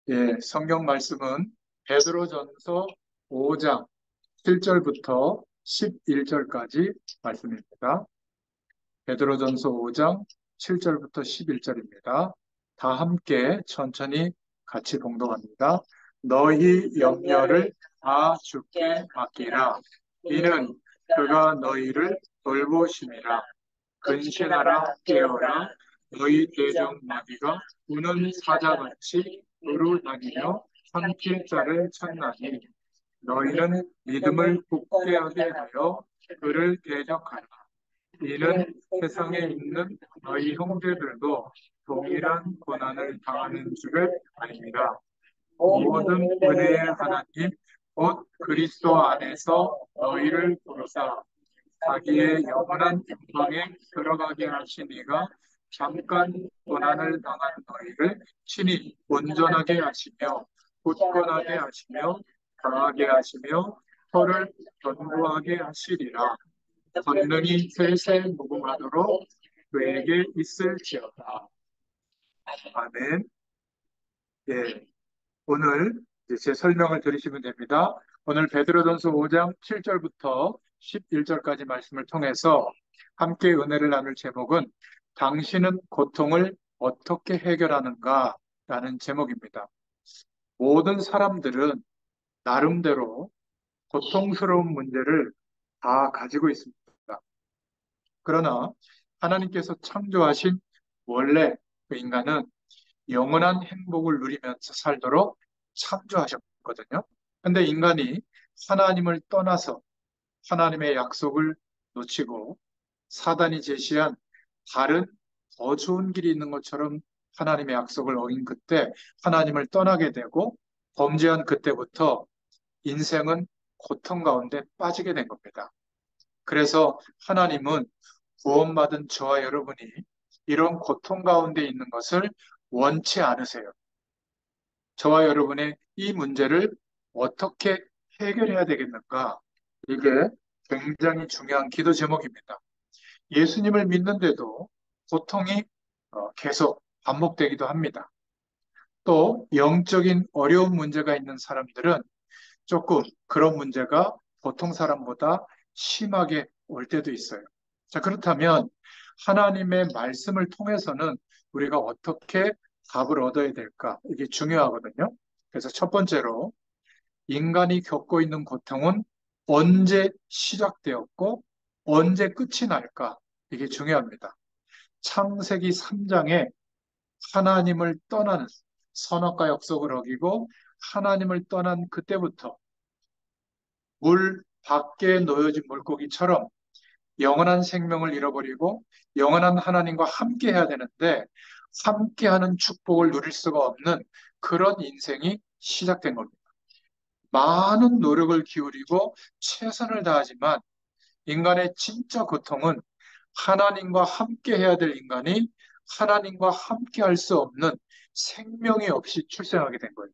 예, 성경 말씀은 베드로전서 5장 7절부터 11절까지 말씀입니다. 베드로전서 5장 7절부터 11절입니다. 다 함께 천천히 같이 봉독합니다. 너희 염려를 다 주께 맡기라. 이는 그가 너희를 돌보심이라. 근신하라 깨어라. 너희 대적 마귀가 우는 사자같이 두루다니며 삼킬 자를 찾나니 너희는 믿음을 굳게 하게 하여 그를 대적하라. 이는 세상에 있는 너희 형제들도 동일한 고난을 당하는 줄을 아닙니다. 모든 은혜의 하나님 곧 그리스도 안에서 너희를 부르사 자기의 영원한 영광에 들어가게 하신 이가 잠깐 고난을 당한 너희를 친히 온전하게 하시며 굳건하게 하시며 강하게 하시며 혀를 견고하게 하시리라. 권능이 셀셀 무궁하도록 그에게 있을지어다. 아멘. 예, 오늘 이제 제 설명을 들으시면 됩니다. 오늘 베드로전서 5장 7절부터 11절까지 말씀을 통해서 함께 은혜를 나눌 제목은 당신은 고통을 어떻게 해결하는가? 라는 제목입니다. 모든 사람들은 나름대로 고통스러운 문제를 다 가지고 있습니다. 그러나 하나님께서 창조하신 원래 그 인간은 영원한 행복을 누리면서 살도록 창조하셨거든요. 근데 인간이 하나님을 떠나서 하나님의 약속을 놓치고 사단이 제시한 다른 더 좋은 길이 있는 것처럼 하나님의 약속을 어긴 그때 하나님을 떠나게 되고 범죄한 그때부터 인생은 고통 가운데 빠지게 된 겁니다. 그래서 하나님은 구원받은 저와 여러분이 이런 고통 가운데 있는 것을 원치 않으세요. 저와 여러분의 이 문제를 어떻게 해결해야 되겠는가? 이게 굉장히 중요한 기도 제목입니다. 예수님을 믿는데도 고통이 계속 반복되기도 합니다. 또 영적인 어려운 문제가 있는 사람들은 조금 그런 문제가 보통 사람보다 심하게 올 때도 있어요. 자, 그렇다면 하나님의 말씀을 통해서는 우리가 어떻게 답을 얻어야 될까? 이게 중요하거든요. 그래서 첫 번째로 인간이 겪고 있는 고통은 언제 시작되었고 언제 끝이 날까? 이게 중요합니다. 창세기 3장에 하나님을 떠나는 선악과 약속을 어기고 하나님을 떠난 그때부터 물 밖에 놓여진 물고기처럼 영원한 생명을 잃어버리고 영원한 하나님과 함께 해야 되는데 함께하는 축복을 누릴 수가 없는 그런 인생이 시작된 겁니다. 많은 노력을 기울이고 최선을 다하지만 인간의 진짜 고통은 하나님과 함께 해야 될 인간이 하나님과 함께 할 수 없는 생명이 없이 출생하게 된 거예요.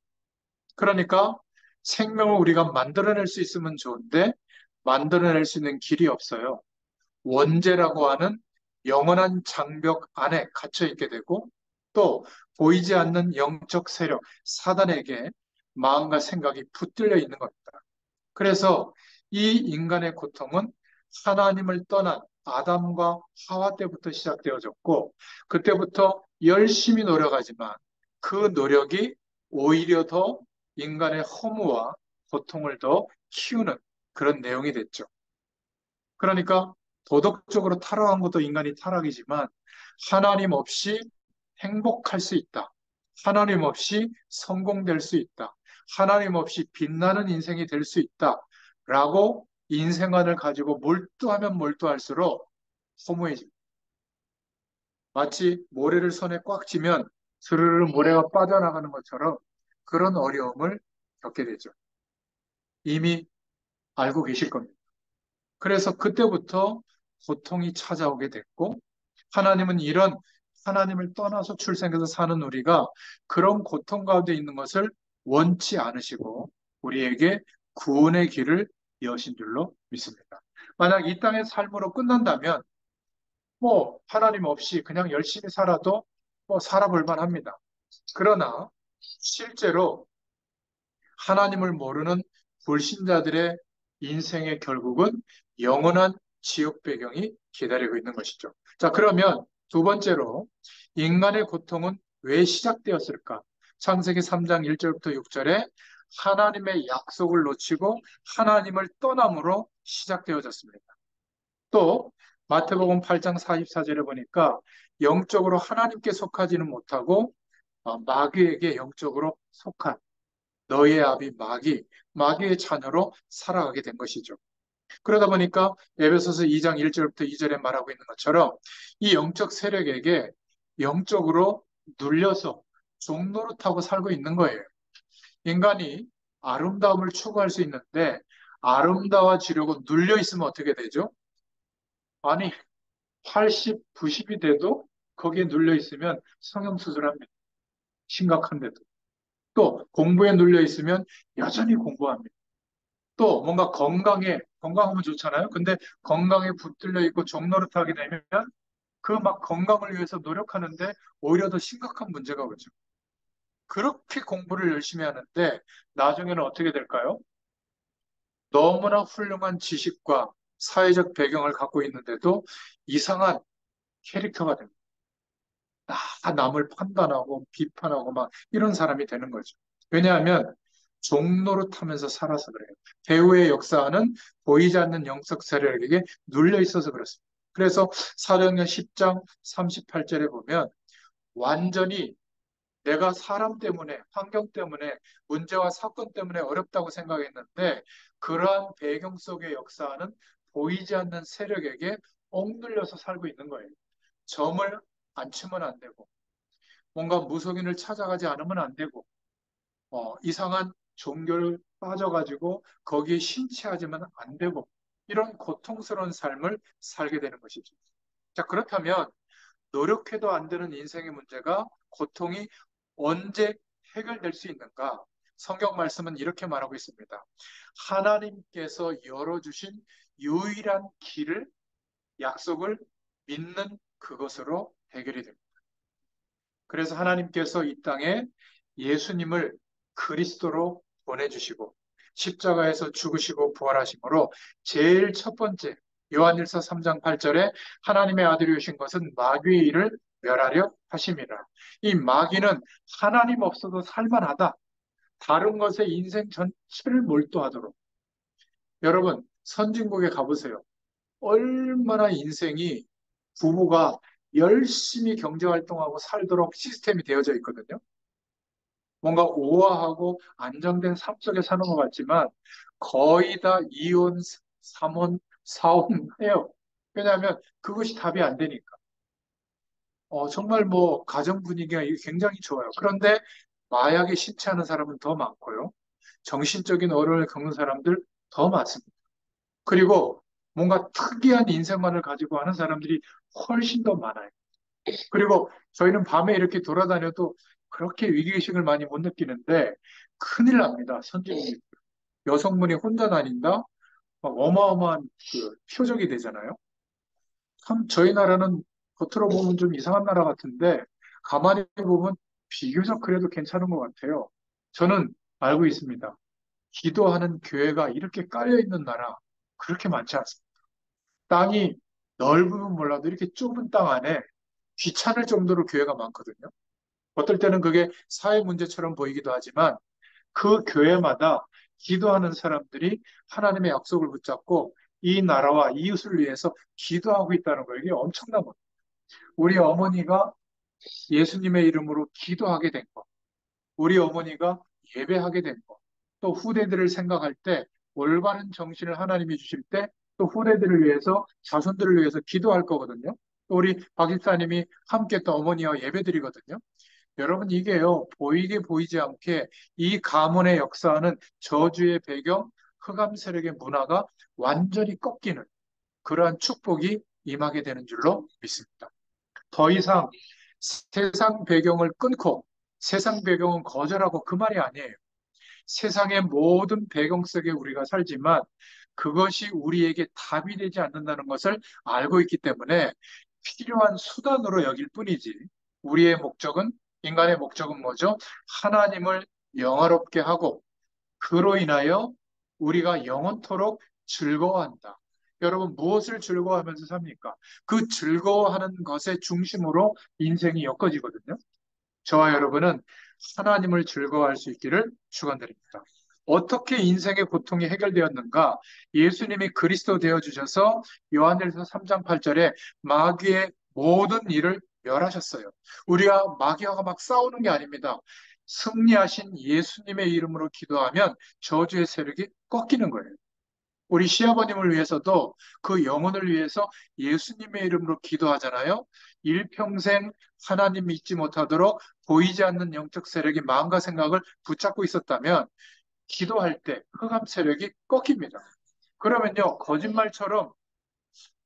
그러니까 생명을 우리가 만들어낼 수 있으면 좋은데 만들어낼 수 있는 길이 없어요. 원죄라고 하는 영원한 장벽 안에 갇혀 있게 되고 또 보이지 않는 영적 세력, 사단에게 마음과 생각이 붙들려 있는 겁니다. 그래서 이 인간의 고통은 하나님을 떠난 아담과 하와 때부터 시작되어졌고 그때부터 열심히 노력하지만 그 노력이 오히려 더 인간의 허무와 고통을 더 키우는 그런 내용이 됐죠. 그러니까 도덕적으로 타락한 것도 인간이 타락이지만 하나님 없이 행복할 수 있다. 하나님 없이 성공될 수 있다. 하나님 없이 빛나는 인생이 될 수 있다. 라고 인생관을 가지고 몰두하면 몰두할수록 허무해집니다. 마치 모래를 손에 꽉 쥐면 스르르 모래가 빠져나가는 것처럼 그런 어려움을 겪게 되죠. 이미 알고 계실 겁니다. 그래서 그때부터 고통이 찾아오게 됐고 하나님은 이런 하나님을 떠나서 출생해서 사는 우리가 그런 고통 가운데 있는 것을 원치 않으시고 우리에게 구원의 길을 여신 줄로 믿습니다. 만약 이 땅의 삶으로 끝난다면 뭐 하나님 없이 그냥 열심히 살아도 뭐 살아볼 만합니다. 그러나 실제로 하나님을 모르는 불신자들의 인생의 결국은 영원한 지옥 배경이 기다리고 있는 것이죠. 자, 그러면 두 번째로 인간의 고통은 왜 시작되었을까? 창세기 3장 1절부터 6절에 하나님의 약속을 놓치고 하나님을 떠남으로 시작되어졌습니다. 또 마태복음 8장 44절에 보니까 영적으로 하나님께 속하지는 못하고 마귀에게 영적으로 속한 너의 아비 마귀의 자녀로 살아가게 된 것이죠. 그러다 보니까 에베소서 2장 1절부터 2절에 말하고 있는 것처럼 이 영적 세력에게 영적으로 눌려서 종노릇하고 살고 있는 거예요. 인간이 아름다움을 추구할 수 있는데 아름다워지려고 눌려 있으면 어떻게 되죠? 아니, 80, 90이 돼도 거기에 눌려 있으면 성형수술합니다. 심각한데도. 또 공부에 눌려 있으면 여전히 공부합니다. 또 뭔가 건강하면 좋잖아요. 근데 건강에 붙들려 있고 종노릇하게 되면 그 막 건강을 위해서 노력하는데 오히려 더 심각한 문제가 오죠. 그렇게 공부를 열심히 하는데 나중에는 어떻게 될까요? 너무나 훌륭한 지식과 사회적 배경을 갖고 있는데도 이상한 캐릭터가 됩니다. 다 남을 판단하고 비판하고 막 이런 사람이 되는 거죠. 왜냐하면 종노릇하면서 살아서 그래요. 배후의 역사는 보이지 않는 영적 세력에게 눌려 있어서 그렇습니다. 그래서 사도행전 10장 38절에 보면 완전히 내가 사람 때문에, 환경 때문에, 문제와 사건 때문에 어렵다고 생각했는데 그러한 배경 속의 역사는 보이지 않는 세력에게 억눌려서 살고 있는 거예요. 점을 안 치면 안 되고 뭔가 무속인을 찾아가지 않으면 안 되고 이상한 종교를 빠져가지고 거기에 심취하지만 안 되고 이런 고통스러운 삶을 살게 되는 것이죠. 자, 그렇다면 노력해도 안 되는 인생의 문제가 고통이 언제 해결될 수 있는가? 성경 말씀은 이렇게 말하고 있습니다. 하나님께서 열어주신 유일한 길을 약속을 믿는 그것으로 해결이 됩니다. 그래서 하나님께서 이 땅에 예수님을 그리스도로 보내주시고 십자가에서 죽으시고 부활하심으로 제일 첫 번째 요한일서 3장 8절에 하나님의 아들이 오신 것은 마귀의 일을 멸하려 하심이라. 이 마귀는 하나님 없어도 살만하다. 다른 것에 인생 전체를 몰두하도록. 여러분, 선진국에 가보세요. 얼마나 인생이 부부가 열심히 경제활동하고 살도록 시스템이 되어져 있거든요. 뭔가 우아하고 안정된 삶 속에 사는 것 같지만 거의 다 이혼, 삼혼, 사혼해요. 왜냐하면 그것이 답이 안 되니까. 정말 뭐 가정 분위기가 굉장히 좋아요. 그런데 마약에 심취하는 사람은 더 많고요. 정신적인 어려움을 겪는 사람들 더 많습니다. 그리고 뭔가 특이한 인생관을 가지고 하는 사람들이 훨씬 더 많아요. 그리고 저희는 밤에 이렇게 돌아다녀도 그렇게 위기의식을 많이 못 느끼는데 큰일 납니다. 선진국 여성분이 혼자 다닌다? 막 어마어마한 그 표적이 되잖아요. 참 저희 나라는 겉으로 보면 좀 이상한 나라 같은데 가만히 보면 비교적 그래도 괜찮은 것 같아요. 저는 알고 있습니다. 기도하는 교회가 이렇게 깔려 있는 나라 그렇게 많지 않습니다. 땅이 넓으면 몰라도 이렇게 좁은 땅 안에 귀찮을 정도로 교회가 많거든요. 어떨 때는 그게 사회 문제처럼 보이기도 하지만 그 교회마다 기도하는 사람들이 하나님의 약속을 붙잡고 이 나라와 이웃을 위해서 기도하고 있다는 거 이게 엄청난 겁니다. 우리 어머니가 예수님의 이름으로 기도하게 된 것, 우리 어머니가 예배하게 된 것, 또 후대들을 생각할 때 올바른 정신을 하나님이 주실 때 또 후대들을 위해서 자손들을 위해서 기도할 거거든요. 또 우리 박 집사님이 함께 또 어머니와 예배드리거든요. 여러분 이게요 보이게 보이지 않게 이 가문의 역사는 저주의 배경, 흑암 세력의 문화가 완전히 꺾이는 그러한 축복이 임하게 되는 줄로 믿습니다. 더 이상 세상 배경을 끊고 세상 배경은 거절하고 그 말이 아니에요. 세상의 모든 배경 속에 우리가 살지만 그것이 우리에게 답이 되지 않는다는 것을 알고 있기 때문에 필요한 수단으로 여길 뿐이지 우리의 목적은 인간의 목적은 뭐죠? 하나님을 영화롭게 하고 그로 인하여 우리가 영원토록 즐거워한다. 여러분, 무엇을 즐거워하면서 삽니까? 그 즐거워하는 것의 중심으로 인생이 엮어지거든요. 저와 여러분은 하나님을 즐거워할 수 있기를 축원드립니다. 어떻게 인생의 고통이 해결되었는가? 예수님이 그리스도 되어 주셔서 요한일서 3장 8절에 마귀의 모든 일을 멸하셨어요. 우리가 마귀와 막 싸우는 게 아닙니다. 승리하신 예수님의 이름으로 기도하면 저주의 세력이 꺾이는 거예요. 우리 시아버님을 위해서도 그 영혼을 위해서 예수님의 이름으로 기도하잖아요. 일평생 하나님 믿지 못하도록 보이지 않는 영적 세력이 마음과 생각을 붙잡고 있었다면 기도할 때 흑암 세력이 꺾입니다. 그러면요, 거짓말처럼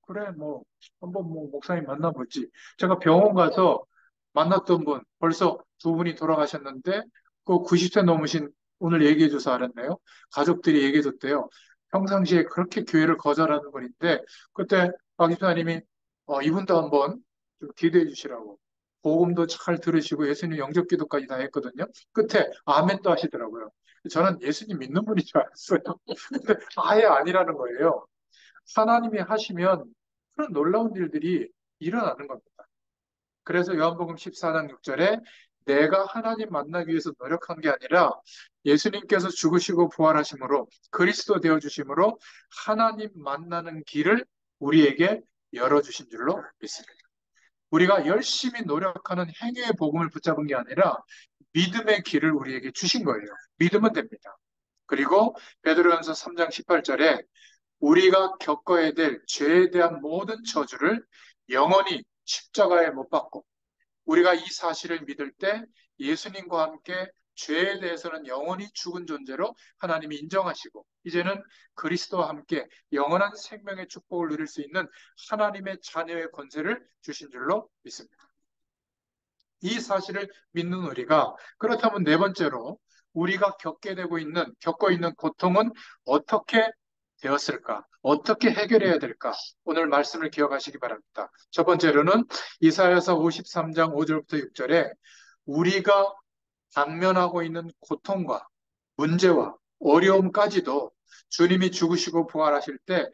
그래, 뭐, 한번 뭐, 목사님 만나보지. 제가 병원 가서 만났던 분, 벌써 두 분이 돌아가셨는데, 그 90세 넘으신 오늘 얘기해줘서 알았네요. 가족들이 얘기해줬대요. 평상시에 그렇게 교회를 거절하는 분인데, 그때 박 집사님이, 이분도 한번 좀 기도해 주시라고. 복음도 잘 들으시고 예수님 영접 기도까지 다 했거든요. 끝에 아멘도 하시더라고요. 저는 예수님 믿는 분인 줄 알았어요. 근데 아예 아니라는 거예요. 하나님이 하시면 그런 놀라운 일들이 일어나는 겁니다. 그래서 요한복음 14장 6절에 내가 하나님 만나기 위해서 노력한 게 아니라 예수님께서 죽으시고 부활하심으로 그리스도 되어 주심으로 하나님 만나는 길을 우리에게 열어주신 줄로 믿습니다. 우리가 열심히 노력하는 행위의 복음을 붙잡은 게 아니라 믿음의 길을 우리에게 주신 거예요. 믿으면 됩니다. 그리고 베드로전서 3장 18절에 우리가 겪어야 될 죄에 대한 모든 저주를 영원히 십자가에 못 박고 우리가 이 사실을 믿을 때 예수님과 함께 죄에 대해서는 영원히 죽은 존재로 하나님이 인정하시고 이제는 그리스도와 함께 영원한 생명의 축복을 누릴 수 있는 하나님의 자녀의 권세를 주신 줄로 믿습니다. 이 사실을 믿는 우리가 그렇다면 네 번째로 우리가 겪고 있는 고통은 어떻게 되었을까? 어떻게 해결해야 될까? 오늘 말씀을 기억하시기 바랍니다. 첫 번째로는 이사야서 53장 5절부터 6절에 우리가 당면하고 있는 고통과 문제와 어려움까지도 주님이 죽으시고 부활하실 때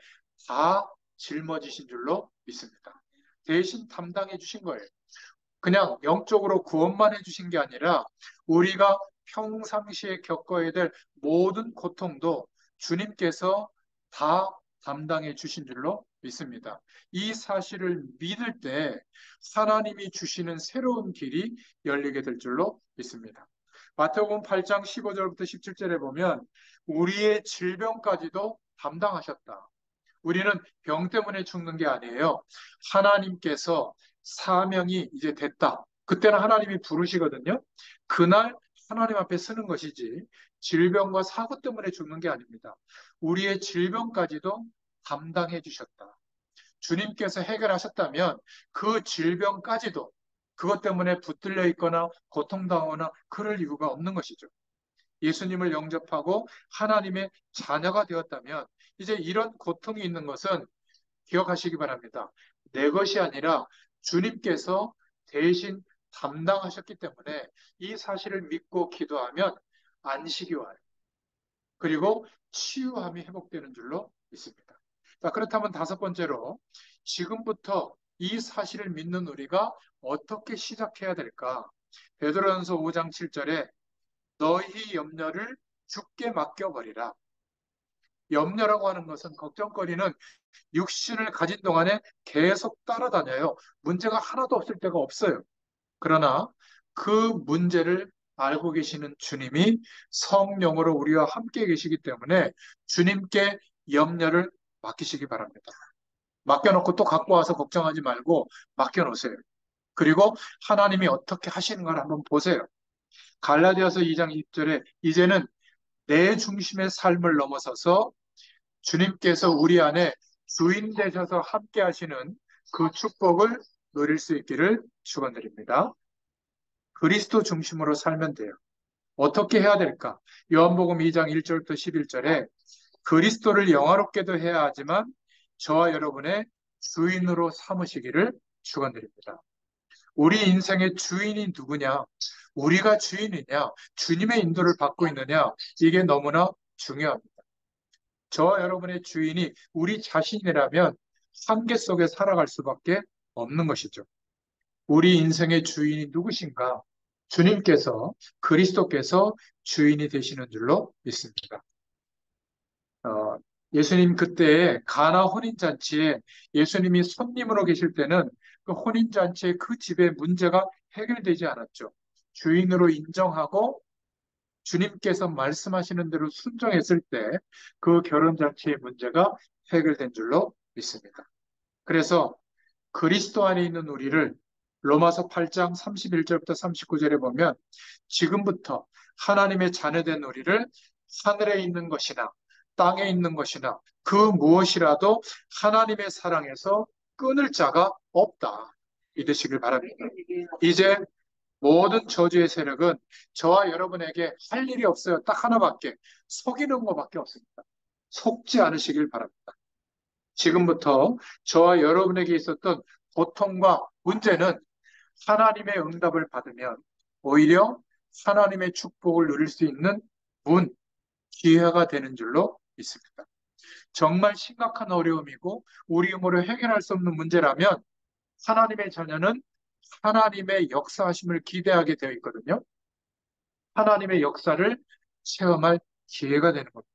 다 짊어지신 줄로 믿습니다. 대신 담당해 주신 거예요. 그냥 영적으로 구원만 해주신 게 아니라 우리가 평상시에 겪어야 될 모든 고통도 주님께서 다 담당해 주신 줄로 믿습니다. 이 사실을 믿을 때 하나님이 주시는 새로운 길이 열리게 될 줄로 믿습니다. 마태복음 8장 15절부터 17절에 보면 우리의 질병까지도 담당하셨다. 우리는 병 때문에 죽는 게 아니에요. 하나님께서 사명이 이제 됐다. 그때는 하나님이 부르시거든요. 그날 하나님 앞에 서는 것이지 질병과 사고 때문에 죽는 게 아닙니다. 우리의 질병까지도 담당해 주셨다. 주님께서 해결하셨다면 그 질병까지도 그것 때문에 붙들려 있거나 고통당하거나 그럴 이유가 없는 것이죠. 예수님을 영접하고 하나님의 자녀가 되었다면 이제 이런 고통이 있는 것은 기억하시기 바랍니다. 내 것이 아니라 주님께서 대신 담당하셨기 때문에 이 사실을 믿고 기도하면 안식이 와요. 그리고 치유함이 회복되는 줄로 믿습니다. 자, 그렇다면 다섯 번째로 지금부터 이 사실을 믿는 우리가 어떻게 시작해야 될까? 베드로전서 5장 7절에 너희 염려를 주께 맡겨버리라. 염려라고 하는 것은 걱정거리는 육신을 가진 동안에 계속 따라다녀요. 문제가 하나도 없을 때가 없어요. 그러나 그 문제를 알고 계시는 주님이 성령으로 우리와 함께 계시기 때문에 주님께 염려를 맡기시기 바랍니다. 맡겨놓고 또 갖고 와서 걱정하지 말고 맡겨놓으세요. 그리고 하나님이 어떻게 하시는가를 한번 보세요. 갈라디아서 2장 20절에 이제는 내 중심의 삶을 넘어서서 주님께서 우리 안에 주인 되셔서 함께 하시는 그 축복을 누릴 수 있기를 축원드립니다. 그리스도 중심으로 살면 돼요. 어떻게 해야 될까? 요한복음 2장 1절부터 11절에 그리스도를 영화롭게도 해야 하지만 저와 여러분의 주인으로 삼으시기를 축원드립니다. 우리 인생의 주인이 누구냐? 우리가 주인이냐? 주님의 인도를 받고 있느냐? 이게 너무나 중요합니다. 저와 여러분의 주인이 우리 자신이라면 한계 속에 살아갈 수밖에 없는 것이죠. 우리 인생의 주인이 누구신가? 주님께서, 그리스도께서 주인이 되시는 줄로 믿습니다. 어, 예수님 그때 가나 혼인잔치에 예수님이 손님으로 계실 때는 그 혼인잔치의 그 집의 문제가 해결되지 않았죠. 주인으로 인정하고 주님께서 말씀하시는 대로 순종했을 때 그 결혼잔치의 문제가 해결된 줄로 믿습니다. 그래서 그리스도 안에 있는 우리를 로마서 8장 31절부터 39절에 보면 지금부터 하나님의 자녀된 우리를 하늘에 있는 것이나 땅에 있는 것이나 그 무엇이라도 하나님의 사랑에서 끊을 자가 없다. 믿으시길 바랍니다. 이제 모든 저주의 세력은 저와 여러분에게 할 일이 없어요. 딱 하나밖에. 속이는 것밖에 없습니다. 속지 않으시길 바랍니다. 지금부터 저와 여러분에게 있었던 고통과 문제는 하나님의 응답을 받으면 오히려 하나님의 축복을 누릴 수 있는 문, 기회가 되는 줄로 믿습니다. 정말 심각한 어려움이고 우리 힘으로 해결할 수 없는 문제라면 하나님의 자녀는 하나님의 역사하심을 기대하게 되어 있거든요. 하나님의 역사를 체험할 기회가 되는 겁니다.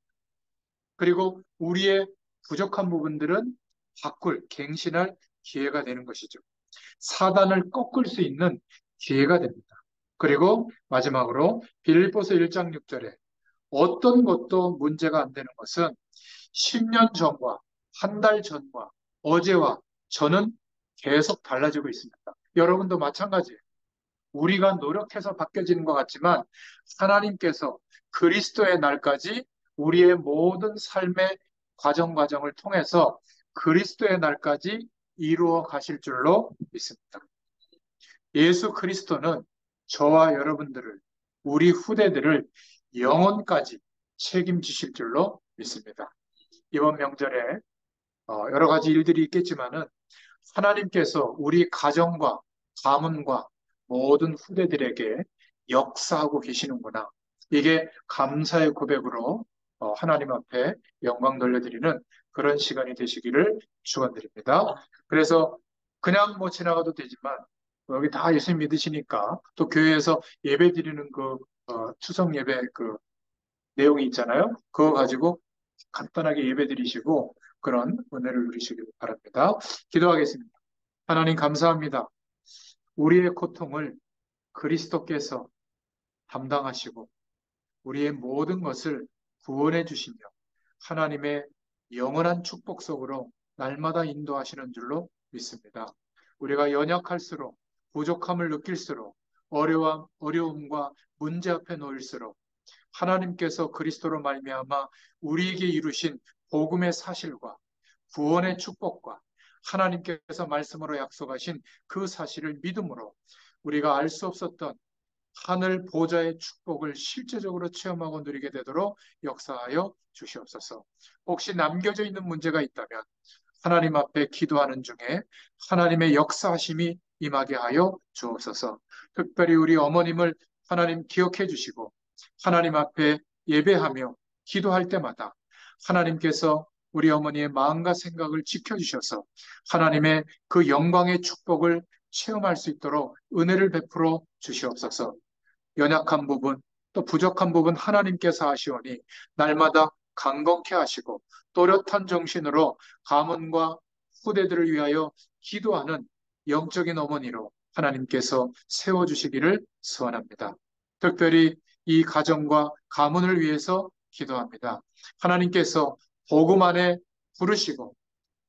그리고 우리의 부족한 부분들은 바꿀, 갱신할 기회가 되는 것이죠. 사단을 꺾을 수 있는 기회가 됩니다. 그리고 마지막으로 빌립보서 1장 6절에 어떤 것도 문제가 안 되는 것은 10년 전과 한 달 전과 어제와 저는 계속 달라지고 있습니다. 여러분도 마찬가지예요. 우리가 노력해서 바뀌어지는 것 같지만 하나님께서 그리스도의 날까지 우리의 모든 삶의 과정을 통해서 그리스도의 날까지 이루어 가실 줄로 믿습니다. 예수 그리스도는 저와 여러분들을, 우리 후대들을 영원까지 책임지실 줄로 믿습니다. 이번 명절에 여러 가지 일들이 있겠지만은 하나님께서 우리 가정과 가문과 모든 후대들에게 역사하고 계시는구나. 이게 감사의 고백으로 하나님 앞에 영광 돌려드리는 그런 시간이 되시기를 축원드립니다. 그래서 그냥 뭐 지나가도 되지만 여기 다 예수님 믿으시니까 또 교회에서 예배 드리는 그 추석 예배 그 내용이 있잖아요. 그거 가지고 간단하게 예배 드리시고 그런 은혜를 누리시길 바랍니다. 기도하겠습니다. 하나님 감사합니다. 우리의 고통을 그리스도께서 담당하시고 우리의 모든 것을 구원해 주시며 하나님의 영원한 축복 속으로 날마다 인도하시는 줄로 믿습니다. 우리가 연약할수록 부족함을 느낄수록 어려움과 문제 앞에 놓일수록 하나님께서 그리스도로 말미암아 우리에게 이루신 복음의 사실과 구원의 축복과 하나님께서 말씀으로 약속하신 그 사실을 믿음으로 우리가 알 수 없었던 하늘 보좌의 축복을 실제적으로 체험하고 누리게 되도록 역사하여 주시옵소서. 혹시 남겨져 있는 문제가 있다면 하나님 앞에 기도하는 중에 하나님의 역사하심이 임하게 하여 주옵소서. 특별히 우리 어머님을 하나님 기억해 주시고 하나님 앞에 예배하며 기도할 때마다 하나님께서 우리 어머니의 마음과 생각을 지켜주셔서 하나님의 그 영광의 축복을 체험할 수 있도록 은혜를 베풀어 주시옵소서. 연약한 부분, 또 부족한 부분 하나님께서 하시오니 날마다 강건케 하시고 또렷한 정신으로 가문과 후대들을 위하여 기도하는 영적인 어머니로 하나님께서 세워주시기를 소원합니다. 특별히 이 가정과 가문을 위해서 기도합니다. 하나님께서 복음 안에 부르시고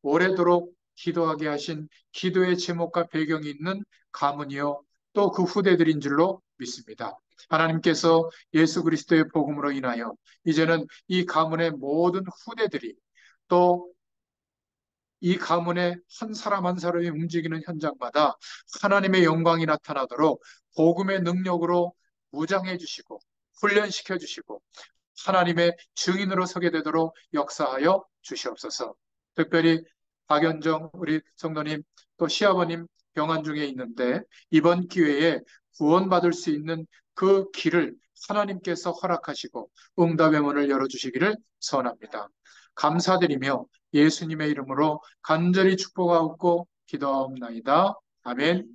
오래도록 기도하게 하신 기도의 제목과 배경이 있는 가문이요 또 그 후대들인 줄로 믿습니다. 하나님께서 예수 그리스도의 복음으로 인하여 이제는 이 가문의 모든 후대들이 또 이 가문의 한 사람 한 사람이 움직이는 현장마다 하나님의 영광이 나타나도록 복음의 능력으로 무장해 주시고 훈련시켜 주시고 하나님의 증인으로 서게 되도록 역사하여 주시옵소서. 특별히 박연정 우리 성도님 또 시아버님 병환 중에 있는데 이번 기회에 구원받을 수 있는 그 길을 하나님께서 허락하시고 응답의 문을 열어주시기를 소원합니다. 감사드리며 예수님의 이름으로 간절히 축복하고 기도하옵나이다. 아멘.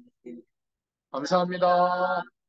감사합니다.